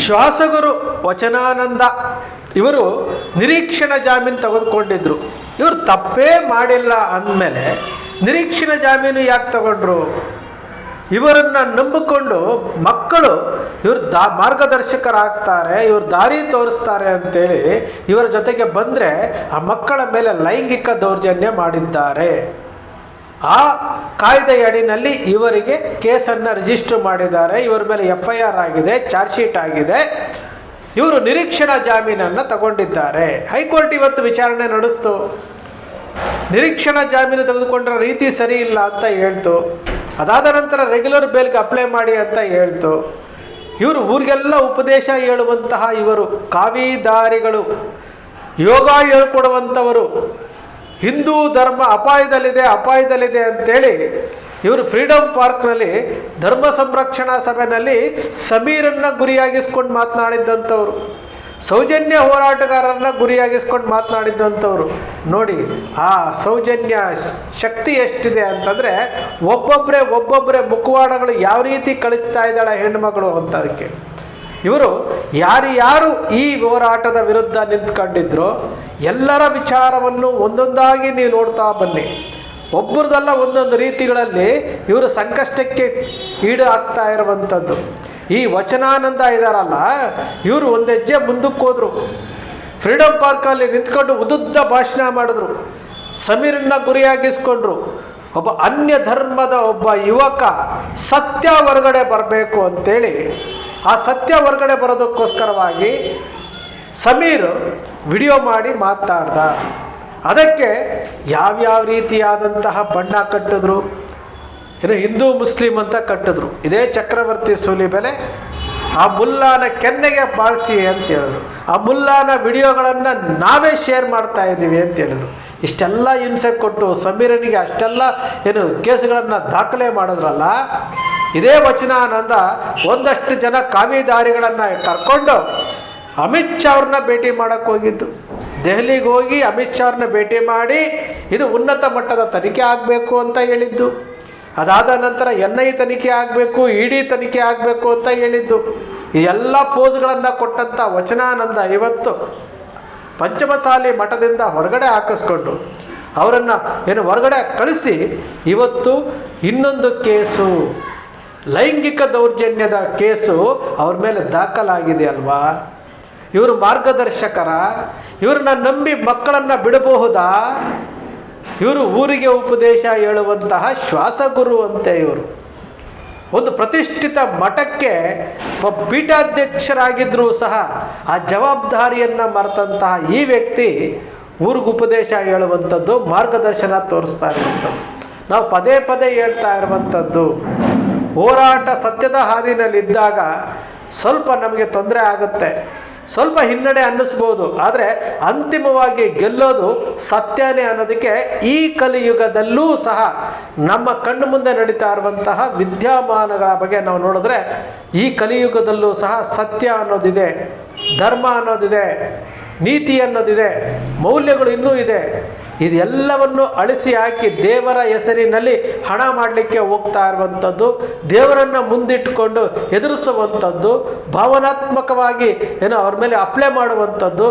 ಶ್ವಾಸಗುರು ವಚನಾನಂದ ಇವರು ನಿರೀಕ್ಷಣ ಜಾಮೀನು ತೆಗೆದುಕೊಂಡಿದ್ರು. ಇವರು ತಪ್ಪೇ ಮಾಡಿಲ್ಲ ಅಂದಮೇಲೆ ನಿರೀಕ್ಷಣ ಜಾಮೀನು ಯಾಕೆ ತಗೊಂಡ್ರು? ಇವರನ್ನು ನಂಬಿಕೊಂಡು ಮಕ್ಕಳು ಇವರು ಮಾರ್ಗದರ್ಶಕರಾಗ್ತಾರೆ, ಇವರು ದಾರಿ ತೋರಿಸ್ತಾರೆ ಅಂತೇಳಿ ಇವರ ಜೊತೆಗೆ ಬಂದರೆ ಆ ಮಕ್ಕಳ ಮೇಲೆ ಲೈಂಗಿಕ ದೌರ್ಜನ್ಯ ಮಾಡಿದ್ದಾರೆ. ಆ ಕಾಯ್ದೆಯ ಅಡಿನಲ್ಲಿ ಇವರಿಗೆ ಕೇಸನ್ನು ರಿಜಿಸ್ಟರ್ ಮಾಡಿದ್ದಾರೆ. ಇವರ ಮೇಲೆ FIR ಆಗಿದೆ, ಚಾರ್ಜ್ ಶೀಟ್ ಆಗಿದೆ. ಇವರು ನಿರೀಕ್ಷಣಾ ಜಾಮೀನನ್ನು ತಗೊಂಡಿದ್ದಾರೆ. ಹೈಕೋರ್ಟ್ ಇವತ್ತು ವಿಚಾರಣೆ ನಡೆಸ್ತು. ನಿರೀಕ್ಷಣಾ ಜಾಮೀನು ತೆಗೆದುಕೊಂಡ್ರ ರೀತಿ ಸರಿ ಇಲ್ಲ ಅಂತ ಹೇಳ್ತು. ಅದಾದ ನಂತರ ರೆಗ್ಯುಲರ್ ಬೇಲ್ಗೆ ಅಪ್ಲೈ ಮಾಡಿ ಅಂತ ಹೇಳ್ತು. ಇವರು ಊರಿಗೆಲ್ಲ ಉಪದೇಶ ಹೇಳುವಂತಹ ಇವರು ಕಾವಿದಾರಿಗಳು, ಯೋಗ ಹೇಳ್ಕೊಡುವಂಥವರು, ಹಿಂದೂ ಧರ್ಮ ಅಪಾಯದಲ್ಲಿದೆ ಅಂತೇಳಿ ಇವರು ಫ್ರೀಡಮ್ ಪಾರ್ಕ್ನಲ್ಲಿ ಧರ್ಮ ಸಂರಕ್ಷಣಾ ಸಭೆಯಲ್ಲಿ ಸಮೀರನ್ನು ಗುರಿಯಾಗಿಸ್ಕೊಂಡು ಮಾತನಾಡಿದ್ದಂಥವ್ರು, ಸೌಜನ್ಯ ಹೋರಾಟಗಾರರನ್ನ ಗುರಿಯಾಗಿಸ್ಕೊಂಡು ಮಾತನಾಡಿದ್ದಂಥವ್ರು. ನೋಡಿ ಆ ಸೌಜನ್ಯ ಶಕ್ತಿ ಎಷ್ಟಿದೆ ಅಂತಂದರೆ ಒಬ್ಬೊಬ್ಬರೇ ಮುಖವಾಡಗಳು ಯಾವ ರೀತಿ ಕಳಿಸ್ತಾ ಇದ್ದಾಳೆ ಹೆಣ್ಣುಮಗಳು ಅಂತ. ಅದಕ್ಕೆ ಇವರು ಯಾರು ಈ ಹೋರಾಟದ ವಿರುದ್ಧ ನಿಂತ್ಕೊಂಡಿದ್ರೋ ಎಲ್ಲರ ವಿಚಾರವನ್ನು ಒಂದೊಂದಾಗಿ ನೀವು ನೋಡ್ತಾ ಬನ್ನಿ. ಒಬ್ಬರದಲ್ಲ ಒಂದೊಂದು ರೀತಿಗಳಲ್ಲಿ ಇವರು ಸಂಕಷ್ಟಕ್ಕೆ ಈಡು ಆಗ್ತಾ ಇರುವಂಥದ್ದು. ಈ ವಚನಾನಂದ ಇದ್ದಾರಲ್ಲ, ಇವರು ಒಂದು ಹೆಜ್ಜೆ ಮುಂದಕ್ಕೆ ಹೋದರು. ಫ್ರೀಡಮ್ ಪಾರ್ಕಲ್ಲಿ ನಿಂತ್ಕೊಂಡು ಉದ್ದುದ್ದ ಭಾಷಣ ಮಾಡಿದ್ರು, ಸಮೀರನ್ನ ಗುರಿಯಾಗಿಸ್ಕೊಂಡ್ರು. ಒಬ್ಬ ಅನ್ಯ ಧರ್ಮದ ಒಬ್ಬ ಯುವಕ ಸತ್ಯ ಹೊರಗಡೆ ಬರಬೇಕು ಅಂತೇಳಿ ಆ ಸತ್ಯ ಹೊರಗಡೆ ಬರೋದಕ್ಕೋಸ್ಕರವಾಗಿ ಸಮೀರ್ ವಿಡಿಯೋ ಮಾಡಿ ಮಾತಾಡ್ದ. ಅದಕ್ಕೆ ಯಾವ್ಯಾವ ರೀತಿಯಾದಂತಹ ಬಣ್ಣ ಕಟ್ಟಿದ್ರು, ಏನು ಹಿಂದೂ ಮುಸ್ಲಿಂ ಅಂತ ಕಟ್ಟಿದ್ರು. ಇದೇ ಚಕ್ರವರ್ತಿ ಸೂಲಿಬೆಲೆ ಆ ಮುಲ್ಲಾನ ಕೆನ್ನೆಗೆ ಬಾಳಿಸಿ ಅಂತ ಹೇಳಿದ್ರು. ಆ ಮುಲ್ಲಾನ ವಿಡಿಯೋಗಳನ್ನು ನಾವೇ ಶೇರ್ ಮಾಡ್ತಾ ಇದ್ದೀವಿ ಅಂತ ಹೇಳಿದ್ರು. ಇಷ್ಟೆಲ್ಲ ಹಿಂಸೆ ಕೊಟ್ಟು ಸಮೀರನಿಗೆ ಅಷ್ಟೆಲ್ಲ ಕೇಸುಗಳನ್ನು ದಾಖಲೆ ಮಾಡಿದ್ರಲ್ಲ. ಇದೇ ವಚನಾನಂದ ಒಂದಷ್ಟು ಜನ ಕಾವಿದಾರಿಗಳನ್ನು ಕರ್ಕೊಂಡು ಅಮಿತ್ ಶಾ ಅವ್ರನ್ನ ಭೇಟಿ ಮಾಡೋಕ್ಕೆ ಹೋಗಿದ್ದು. ದೆಹಲಿಗೆ ಹೋಗಿ ಅಮಿತ್ ಶಾ ಅವ್ರನ್ನ ಭೇಟಿ ಮಾಡಿ ಇದು ಉನ್ನತ ಮಟ್ಟದ ತನಿಖೆ ಆಗಬೇಕು ಅಂತ ಹೇಳಿದ್ದು. ಅದಾದ ನಂತರ NI ತನಿಖೆ ಆಗಬೇಕು, ED ತನಿಖೆ ಆಗಬೇಕು ಅಂತ ಹೇಳಿದ್ದು. ಈ ಎಲ್ಲ ಫೋಸ್ಗಳನ್ನು ಕೊಟ್ಟಂಥ ವಚನಾನಂದ ಇವತ್ತು ಪಂಚಮಸಾಲಿ ಮಠದಿಂದ ಹೊರಗಡೆ ಹಾಕಿಸ್ಕೊಂಡು ಅವರನ್ನು ಹೊರಗಡೆ ಕಳಿಸಿ ಇವತ್ತು ಇನ್ನೊಂದು ಕೇಸು, ಲೈಂಗಿಕ ದೌರ್ಜನ್ಯದ ಕೇಸು ಅವ್ರ ಮೇಲೆ ದಾಖಲಾಗಿದೆ ಅಲ್ವಾ. ಇವರು ಮಾರ್ಗದರ್ಶಕರ, ಇವ್ರನ್ನ ನಂಬಿ ಮಕ್ಕಳನ್ನು ಬಿಡಬಹುದಾ? ಇವರು ಊರಿಗೆ ಉಪದೇಶ ಹೇಳುವಂತಹ ಶ್ವಾಸಗುರು ಅಂತೆ. ಇವರು ಒಂದು ಪ್ರತಿಷ್ಠಿತ ಮಠಕ್ಕೆ ಪೀಠಾಧ್ಯಕ್ಷರಾಗಿದ್ದರೂ ಸಹ ಆ ಜವಾಬ್ದಾರಿಯನ್ನು ಮರೆತಂತಹ ಈ ವ್ಯಕ್ತಿ ಊರಿಗೆ ಉಪದೇಶ ಹೇಳುವಂಥದ್ದು, ಮಾರ್ಗದರ್ಶನ ತೋರಿಸ್ತಾ ಇರುವಂಥದ್ದು. ನಾವು ಪದೇ ಹೇಳ್ತಾ ಇರುವಂಥದ್ದು, ಹೋರಾಟ ಸತ್ಯದ ಹಾದಿನಲ್ಲಿದ್ದಾಗ ಸ್ವಲ್ಪ ನಮಗೆ ತೊಂದರೆ ಆಗುತ್ತೆ, ಸ್ವಲ್ಪ ಹಿನ್ನಡೆ ಅನ್ನಿಸ್ಬೋದು. ಆದರೆ ಅಂತಿಮವಾಗಿ ಗೆಲ್ಲೋದು ಸತ್ಯನೇ ಅನ್ನೋದಕ್ಕೆ ಈ ಕಲಿಯುಗದಲ್ಲೂ ಸಹ ನಮ್ಮ ಕಣ್ಣು ಮುಂದೆ ನಡೀತಾ ಇರುವಂತಹ ವಿದ್ಯಮಾನಗಳ ಬಗ್ಗೆ ನಾವು ನೋಡಿದ್ರೆ ಈ ಕಲಿಯುಗದಲ್ಲೂ ಸಹ ಸತ್ಯ ಅನ್ನೋದಿದೆ, ಧರ್ಮ ಅನ್ನೋದಿದೆ, ನೀತಿ ಅನ್ನೋದಿದೆ, ಮೌಲ್ಯಗಳು ಇನ್ನೂ ಇದೆ. ಇದೆಲ್ಲವನ್ನು ಅಳಿಸಿ ಹಾಕಿ ದೇವರ ಹೆಸರಿನಲ್ಲಿ ಹಣ ಮಾಡಲಿಕ್ಕೆ ಹೋಗ್ತಾ ಇರುವಂಥದ್ದು, ದೇವರನ್ನು ಮುಂದಿಟ್ಟುಕೊಂಡು ಎದುರಿಸುವಂಥದ್ದು, ಭಾವನಾತ್ಮಕವಾಗಿ ಅವ್ರ ಮೇಲೆ ಅಪ್ಲೈ ಮಾಡುವಂಥದ್ದು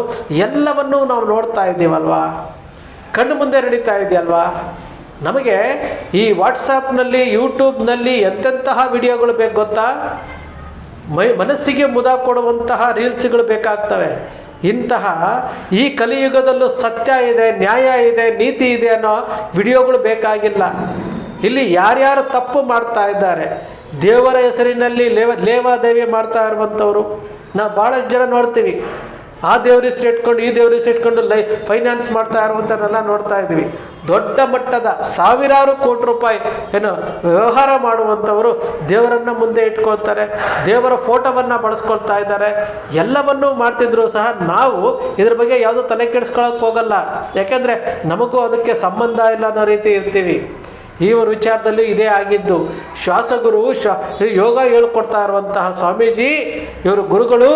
ಎಲ್ಲವನ್ನೂ ನಾವು ನೋಡ್ತಾ ಇದ್ದೀವಲ್ವಾ, ಕಣ್ಣು ಮುಂದೆ ನಡೀತಾ ಇದೆಯಲ್ವಾ. ನಮಗೆ ಈ ವಾಟ್ಸಪ್ನಲ್ಲಿ, ಯೂಟ್ಯೂಬ್ನಲ್ಲಿ ಎಂತೆಂತಹ ವಿಡಿಯೋಗಳು ಬೇಕು ಗೊತ್ತಾ? ಮನಸ್ಸಿಗೆ ಮುದ ಕೊಡುವಂತಹ ರೀಲ್ಸ್ಗಳು ಬೇಕಾಗ್ತವೆ. ಇಂತಹ ಈ ಕಲಿಯುಗದಲ್ಲೂ ಸತ್ಯ ಇದೆ, ನ್ಯಾಯ ಇದೆ, ನೀತಿ ಇದೆ ಅನ್ನೋ ವಿಡಿಯೋಗಳು ಬೇಕಾಗಿಲ್ಲ. ಇಲ್ಲಿ ಯಾರ್ಯಾರು ತಪ್ಪು ಮಾಡ್ತಾ ಇದ್ದಾರೆ, ದೇವರ ಹೆಸರಿನಲ್ಲಿ ಲೇವಾದೇವಿ ಮಾಡ್ತಾ ಇರುವಂಥವ್ರು ನಾವು ಭಾಳಷ್ಟು ಜನ ನೋಡ್ತೀವಿ. ಆ ದೇವ್ರ ಹೆಸರು ಇಟ್ಕೊಂಡು ಈ ದೇವ್ರ ಹೆಸರು ಇಟ್ಕೊಂಡು ಫೈನಾನ್ಸ್ ಮಾಡ್ತಾ ಇರುವಂಥವ್ರನ್ನೆಲ್ಲ ನೋಡ್ತಾ ಇದ್ವಿ. ದೊಡ್ಡ ಮಟ್ಟದ ಸಾವಿರಾರು ಕೋಟಿ ರೂಪಾಯಿ ವ್ಯವಹಾರ ಮಾಡುವಂಥವರು ದೇವರನ್ನು ಮುಂದೆ ಇಟ್ಕೊಳ್ತಾರೆ, ದೇವರ ಫೋಟೋವನ್ನು ಬಳಸ್ಕೊಳ್ತಾ ಇದ್ದಾರೆ. ಎಲ್ಲವನ್ನೂ ಮಾಡ್ತಿದ್ರು ಸಹ ನಾವು ಇದ್ರ ಬಗ್ಗೆ ಯಾವುದೂ ತಲೆ ಕೆಡಿಸ್ಕೊಳ್ಳೋಕೆ ಹೋಗಲ್ಲ. ಯಾಕೆಂದರೆ ನಮಗೂ ಅದಕ್ಕೆ ಸಂಬಂಧ ಇಲ್ಲ ಅನ್ನೋ ರೀತಿ ಇರ್ತೀವಿ. ಈ ಒಂದು ವಿಚಾರದಲ್ಲಿ ಇದೇ ಆಗಿದ್ದು. ಶ್ವಾಸಗುರು ಯೋಗ ಹೇಳ್ಕೊಡ್ತಾ ಇರುವಂತಹ ಸ್ವಾಮೀಜಿ, ಇವರು ಗುರುಗಳು,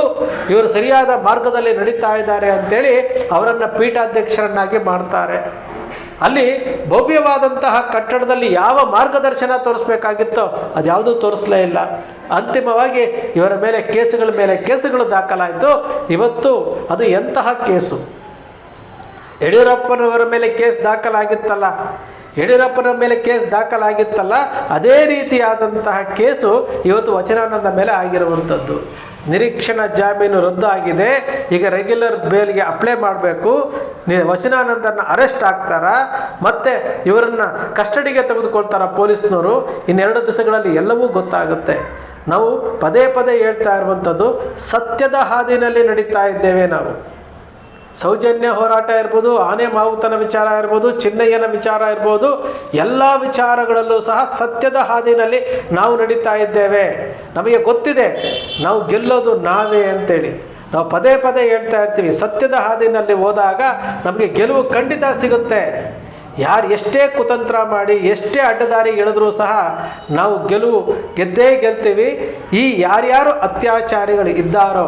ಇವರು ಸರಿಯಾದ ಮಾರ್ಗದಲ್ಲಿ ನಡೀತಾ ಇದ್ದಾರೆ ಅಂತೇಳಿ ಅವರನ್ನು ಪೀಠಾಧ್ಯಕ್ಷರನ್ನಾಗಿ ಮಾಡ್ತಾರೆ. ಅಲ್ಲಿ ಭವ್ಯವಾದಂತಹ ಕಟ್ಟಡದಲ್ಲಿ ಯಾವ ಮಾರ್ಗದರ್ಶನ ತೋರಿಸ್ಬೇಕಾಗಿತ್ತೋ ಅದ್ಯಾವುದೂ ತೋರಿಸಲೇ ಇಲ್ಲ. ಅಂತಿಮವಾಗಿ ಇವರ ಮೇಲೆ ಕೇಸುಗಳು ದಾಖಲಾಯಿತು. ಇವತ್ತು ಅದು ಎಂತಹ ಕೇಸು? ಯಡಿಯೂರಪ್ಪನವರ ಮೇಲೆ ಕೇಸ್ ದಾಖಲಾಗಿತ್ತಲ್ಲ, ಅದೇ ರೀತಿಯಾದಂತಹ ಕೇಸು ಇವತ್ತು ವಚನಾನಂದ ಮೇಲೆ ಆಗಿರುವಂಥದ್ದು. ನಿರೀಕ್ಷಣಾ ಜಾಮೀನು ರದ್ದು ಆಗಿದೆ. ಈಗ ರೆಗ್ಯುಲರ್ ಬೇಲ್ಗೆ ಅಪ್ಲೈ ಮಾಡಬೇಕು. ವಚನಾನಂದನ ಅರೆಸ್ಟ್ ಆಗ್ತಾರಾ, ಮತ್ತೆ ಇವರನ್ನು ಕಸ್ಟಡಿಗೆ ತೆಗೆದುಕೊಳ್ತಾರ ಪೊಲೀಸ್ನವರು. ಇನ್ನೆರಡು ದಿವಸಗಳಲ್ಲಿ ಎಲ್ಲವೂ ಗೊತ್ತಾಗುತ್ತೆ. ನಾವು ಪದೇ ಹೇಳ್ತಾ ಇರುವಂಥದ್ದು, ಸತ್ಯದ ಹಾದಿನಲ್ಲಿ ನಡೀತಾ ಇದ್ದೇವೆ ನಾವು. ಸೌಜನ್ಯ ಹೋರಾಟ ಇರ್ಬೋದು, ಆನೆ ಮಾವುತನ ವಿಚಾರ ಇರ್ಬೋದು, ಚಿನ್ನಯ್ಯನ ವಿಚಾರ ಇರ್ಬೋದು, ಎಲ್ಲ ವಿಚಾರಗಳಲ್ಲೂ ಸಹ ಸತ್ಯದ ಹಾದಿನಲ್ಲಿ ನಾವು ನಡೀತಾ ಇದ್ದೇವೆ. ನಮಗೆ ಗೊತ್ತಿದೆ ನಾವು ಗೆಲ್ಲೋದು ನಾವೇ ಅಂತೇಳಿ. ನಾವು ಪದೇ ಹೇಳ್ತಾ ಇರ್ತೀವಿ, ಸತ್ಯದ ಹಾದಿನಲ್ಲಿ ಹೋದಾಗ ನಮಗೆ ಗೆಲುವು ಖಂಡಿತ ಸಿಗುತ್ತೆ. ಯಾರು ಎಷ್ಟೇ ಕುತಂತ್ರ ಮಾಡಿ ಎಷ್ಟೇ ಅಡ್ಡದಾರಿ ಎಳೆದ್ರೂ ಸಹ ನಾವು ಗೆದ್ದೇ ಗೆಲ್ತೀವಿ. ಈ ಯಾರ್ಯಾರು ಅತ್ಯಾಚಾರಿಗಳು ಇದ್ದಾರೋ,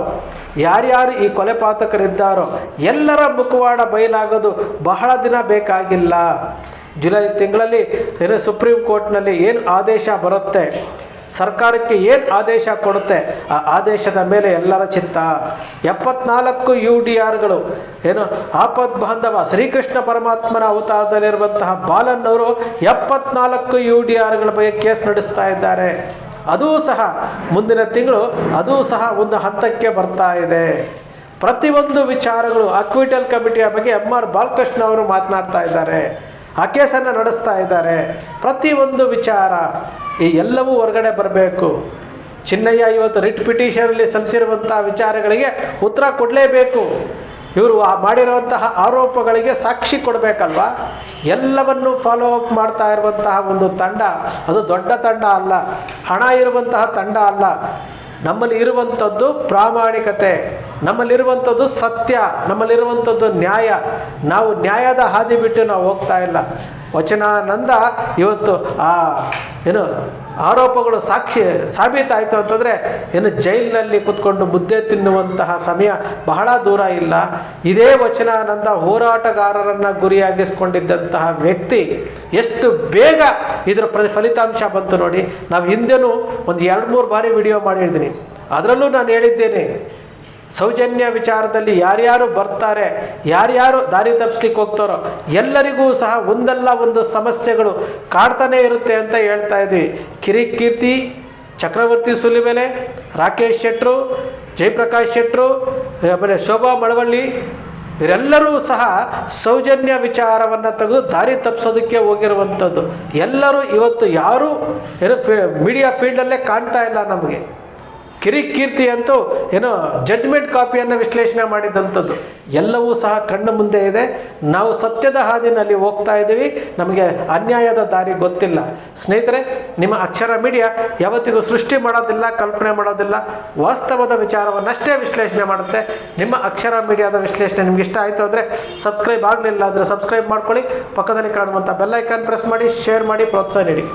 ಯಾರ್ಯಾರು ಈ ಕೊಲೆಪಾತಕರಿದ್ದಾರೋ ಎಲ್ಲರ ಮುಖವಾಡ ಬಯಲಾಗೋದು ಬಹಳ ದಿನ ಬೇಕಾಗಿಲ್ಲ. ಜುಲೈ ತಿಂಗಳಲ್ಲಿ ಸುಪ್ರೀಂ ಕೋರ್ಟ್ನಲ್ಲಿ ಏನು ಆದೇಶ ಬರುತ್ತೆ, ಸರ್ಕಾರಕ್ಕೆ ಏನು ಆದೇಶ ಕೊಡುತ್ತೆ, ಆ ಆದೇಶದ ಮೇಲೆ ಎಲ್ಲರ ಚಿತ್ತ. 74 UDRಗಳು ಆಪದ್ ಬಾಂಧವ ಶ್ರೀಕೃಷ್ಣ ಪರಮಾತ್ಮನ ಅವತಾರದಲ್ಲಿರುವಂತಹ ಬಾಲನ್ನವರು 74 UDRಗಳ ಬಗ್ಗೆ ಕೇಸ್ ನಡೆಸ್ತಾ ಇದ್ದಾರೆ. ಅದೂ ಸಹ ಮುಂದಿನ ತಿಂಗಳು ಒಂದು ಹಂತಕ್ಕೆ ಬರ್ತಾ ಇದೆ. ಪ್ರತಿಯೊಂದು ವಿಚಾರಗಳು ಅಕ್ವಿಟಲ್ ಕಮಿಟಿಯ ಬಗ್ಗೆ MR ಬಾಲಕೃಷ್ಣ ಅವರು ಮಾತನಾಡ್ತಾ ಇದ್ದಾರೆ, ಆ ಕೇಸನ್ನು ನಡೆಸ್ತಾ ಇದ್ದಾರೆ. ಪ್ರತಿಯೊಂದು ವಿಚಾರ ಈ ಎಲ್ಲವೂ ಹೊರಗಡೆ ಬರಬೇಕು. ಚಿನ್ನಯ್ಯ ಇವತ್ತು ರಿಟ್ ಪಿಟಿಷನಲ್ಲಿ ಸಲ್ಲಿಸಿರುವಂಥ ವಿಚಾರಗಳಿಗೆ ಉತ್ತರ ಕೊಡಲೇಬೇಕು. ಇವರು ಮಾಡಿರುವಂತಹ ಆರೋಪಗಳಿಗೆ ಸಾಕ್ಷಿ ಕೊಡಬೇಕಲ್ವ. ಎಲ್ಲವನ್ನು ಫಾಲೋ ಅಪ್ ಮಾಡ್ತಾ ಇರುವಂತಹ ಒಂದು ತಂಡ, ಅದು ದೊಡ್ಡ ತಂಡ ಅಲ್ಲ, ಹಣ ಇರುವಂತಹ ತಂಡ ಅಲ್ಲ. ನಮ್ಮಲ್ಲಿ ಇರುವಂಥದ್ದು ಪ್ರಾಮಾಣಿಕತೆ, ನಮ್ಮಲ್ಲಿರುವಂಥದ್ದು ಸತ್ಯ, ನಮ್ಮಲ್ಲಿರುವಂಥದ್ದು ನ್ಯಾಯ. ನಾವು ನ್ಯಾಯದ ಹಾದಿ ಬಿಟ್ಟು ನಾವು ಹೋಗ್ತಾ ಇಲ್ಲ. ವಚನಾನಂದ ಇವತ್ತು ಆರೋಪಗಳು ಸಾಬೀತಾಯಿತು ಅಂತಂದರೆ ಜೈಲಿನಲ್ಲಿ ಕೂತ್ಕೊಂಡು ಮುದ್ದೆ ತಿನ್ನುವಂತಹ ಸಮಯ ಬಹಳ ದೂರ ಇಲ್ಲ. ಇದೇ ವಚನಾನಂದ ಹೋರಾಟಗಾರರನ್ನು ಗುರಿಯಾಗಿಸ್ಕೊಂಡಿದ್ದಂತಹ ವ್ಯಕ್ತಿ ಎಷ್ಟು ಬೇಗ ಇದರ ಫಲಿತಾಂಶ ಬಂತು ನೋಡಿ. ನಾವು ಹಿಂದೆನೂ ಒಂದು 2-3 ಬಾರಿ ವಿಡಿಯೋ ಮಾಡಿದ್ದೀನಿ. ಅದರಲ್ಲೂ ನಾನು ಹೇಳಿದ್ದೇನೆ, ಸೌಜನ್ಯ ವಿಚಾರದಲ್ಲಿ ಯಾರ್ಯಾರು ಬರ್ತಾರೆ, ಯಾರ್ಯಾರು ದಾರಿ ತಪ್ಪಿಸ್ಲಿಕ್ಕೆ ಹೋಗ್ತಾರೋ ಎಲ್ಲರಿಗೂ ಸಹ ಒಂದಲ್ಲ ಒಂದು ಸಮಸ್ಯೆಗಳು ಕಾಡ್ತಾನೆ ಇರುತ್ತೆ ಅಂತ ಹೇಳ್ತಾ ಇದ್ವಿ. ಕಿರಿಕೀರ್ತಿ, ಚಕ್ರವರ್ತಿ ಸುಲಿಬೆಲೆ, ರಾಕೇಶ್ ಶೆಟ್ರು, ಜಯಪ್ರಕಾಶ್ ಶೆಟ್ರು, ಆಮೇಲೆ ಶೋಭಾ ಮಳವಳ್ಳಿ, ಇವರೆಲ್ಲರೂ ಸಹ ಸೌಜನ್ಯ ವಿಚಾರವನ್ನು ತೆಗೆದು ದಾರಿ ತಪ್ಪಿಸೋದಕ್ಕೆ ಹೋಗಿರುವಂಥದ್ದು. ಎಲ್ಲರೂ ಇವತ್ತು ಯಾರೂ ಮೀಡಿಯಾ ಫೀಲ್ಡಲ್ಲೇ ಕಾಣ್ತಾ ಇಲ್ಲ ನಮಗೆ. ಕಿರಿಕೀರ್ತಿ ಅಂತೂ ಜಡ್ಜ್ಮೆಂಟ್ ಕಾಪಿಯನ್ನು ವಿಶ್ಲೇಷಣೆ ಮಾಡಿದಂಥದ್ದು ಎಲ್ಲವೂ ಸಹ ಕಣ್ಣು ಮುಂದೆ ಇದೆ. ನಾವು ಸತ್ಯದ ಹಾದಿನಲ್ಲಿ ಹೋಗ್ತಾ ಇದ್ದೀವಿ, ನಮಗೆ ಅನ್ಯಾಯದ ದಾರಿ ಗೊತ್ತಿಲ್ಲ. ಸ್ನೇಹಿತರೆ, ನಿಮ್ಮ ಅಕ್ಷರ ಮೀಡಿಯಾ ಯಾವತ್ತಿಗೂ ಸೃಷ್ಟಿ ಮಾಡೋದಿಲ್ಲ, ಕಲ್ಪನೆ ಮಾಡೋದಿಲ್ಲ, ವಾಸ್ತವದ ವಿಚಾರವನ್ನಷ್ಟೇ ವಿಶ್ಲೇಷಣೆ ಮಾಡುತ್ತೆ. ನಿಮ್ಮ ಅಕ್ಷರ ಮೀಡಿಯಾದ ವಿಶ್ಲೇಷಣೆ ನಿಮ್ಗೆ ಇಷ್ಟ ಆಯಿತು ಅಂದರೆ ಸಬ್ಸ್ಕ್ರೈಬ್ ಆಗಲಿಲ್ಲ ಅಂದರೆ ಸಬ್ಸ್ಕ್ರೈಬ್ ಮಾಡ್ಕೊಳ್ಳಿ. ಪಕ್ಕದಲ್ಲಿ ಕಾಣುವಂಥ ಬೆಲ್ ಐಕಾನ್ ಪ್ರೆಸ್ ಮಾಡಿ, ಶೇರ್ ಮಾಡಿ, ಪ್ರೋತ್ಸಾಹ ನೀಡಿ.